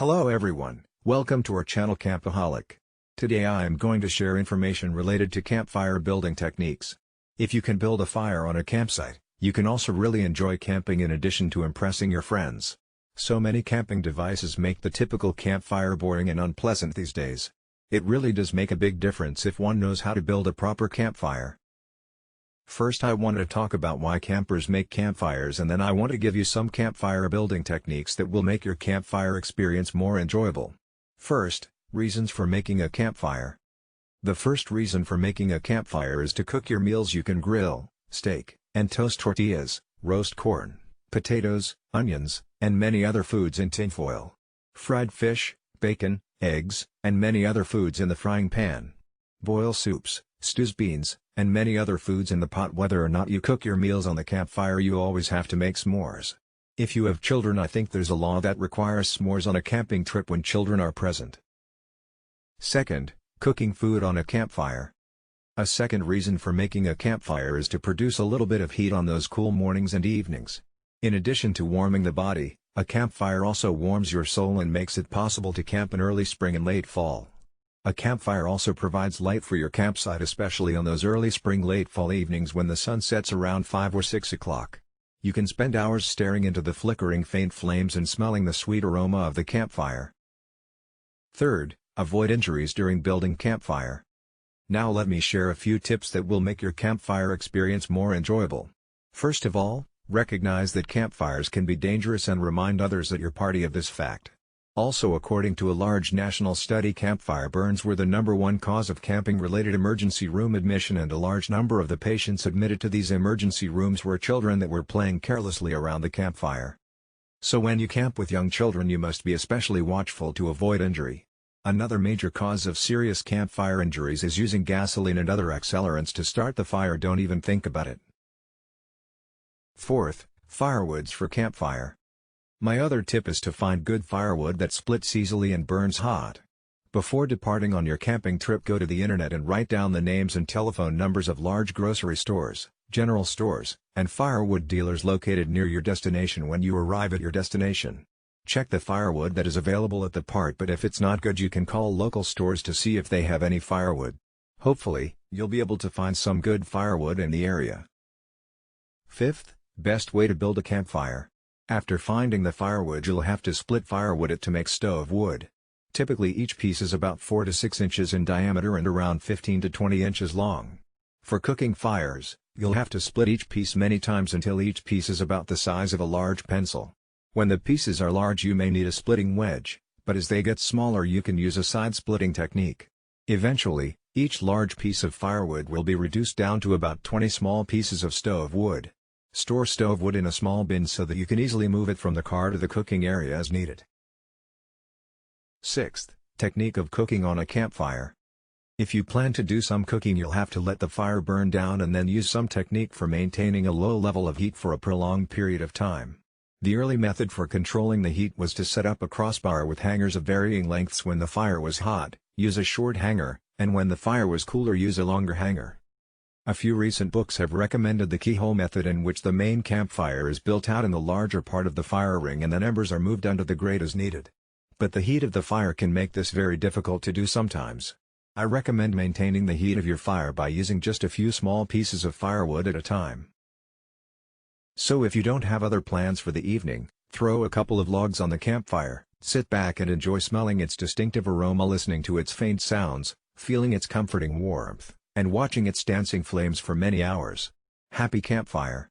Hello everyone, welcome to our channel Campoholic. Today I am going to share information related to campfire building techniques. If you can build a fire on a campsite, you can also really enjoy camping in addition to impressing your friends. So many camping devices make the typical campfire boring and unpleasant these days. It really does make a big difference if one knows how to build a proper campfire. First I want to talk about why campers make campfires, and then I want to give you some campfire building techniques that will make your campfire experience more enjoyable. First, reasons for making a campfire. The first reason for making a campfire is to cook your meals. You can grill, steak, and toast tortillas, roast corn, potatoes, onions, and many other foods in tinfoil. Fried fish, bacon, eggs, and many other foods in the frying pan. Boil soups, stews, beans, and many other foods in the pot. Whether or not you cook your meals on the campfire, you always have to make s'mores. If you have children, I think there's a law that requires s'mores on a camping trip when children are present. Second, cooking food on a campfire. A second reason for making a campfire is to produce a little bit of heat on those cool mornings and evenings. In addition to warming the body, a campfire also warms your soul and makes it possible to camp in early spring and late fall. A campfire also provides light for your campsite, especially on those early spring late fall evenings when the sun sets around 5 or 6 o'clock. You can spend hours staring into the flickering faint flames and smelling the sweet aroma of the campfire. Third, avoid injuries during building campfire. Now let me share a few tips that will make your campfire experience more enjoyable. First of all, recognize that campfires can be dangerous and remind others at your party of this fact. Also, according to a large national study, campfire burns were the #1 cause of camping-related emergency room admission, and a large number of the patients admitted to these emergency rooms were children that were playing carelessly around the campfire. So when you camp with young children, you must be especially watchful to avoid injury. Another major cause of serious campfire injuries is using gasoline and other accelerants to start the fire. Don't even think about it. Fourth, firewoods for campfire. My other tip is to find good firewood that splits easily and burns hot. Before departing on your camping trip, go to the internet and write down the names and telephone numbers of large grocery stores, general stores, and firewood dealers located near your destination. When you arrive at your destination, check the firewood that is available at the part, but if it's not good, you can call local stores to see if they have any firewood. Hopefully, you'll be able to find some good firewood in the area. Fifth, best way to build a campfire. After finding the firewood, you'll have to split firewood to make stove wood. Typically each piece is about 4 to 6 inches in diameter and around 15 to 20 inches long. For cooking fires, you'll have to split each piece many times until each piece is about the size of a large pencil. When the pieces are large, you may need a splitting wedge, but as they get smaller, you can use a side splitting technique. Eventually, each large piece of firewood will be reduced down to about 20 small pieces of stove wood. Store stove wood in a small bin so that you can easily move it from the car to the cooking area as needed. Sixth, technique of cooking on a campfire. If you plan to do some cooking, you'll have to let the fire burn down and then use some technique for maintaining a low level of heat for a prolonged period of time. The early method for controlling the heat was to set up a crossbar with hangers of varying lengths. When the fire was hot, use a short hanger, and when the fire was cooler, use a longer hanger. A few recent books have recommended the keyhole method, in which the main campfire is built out in the larger part of the fire ring and then embers are moved under the grate as needed. But the heat of the fire can make this very difficult to do sometimes. I recommend maintaining the heat of your fire by using just a few small pieces of firewood at a time. So if you don't have other plans for the evening, throw a couple of logs on the campfire, sit back and enjoy smelling its distinctive aroma, listening to its faint sounds, feeling its comforting warmth, and watching its dancing flames for many hours. Happy campfire!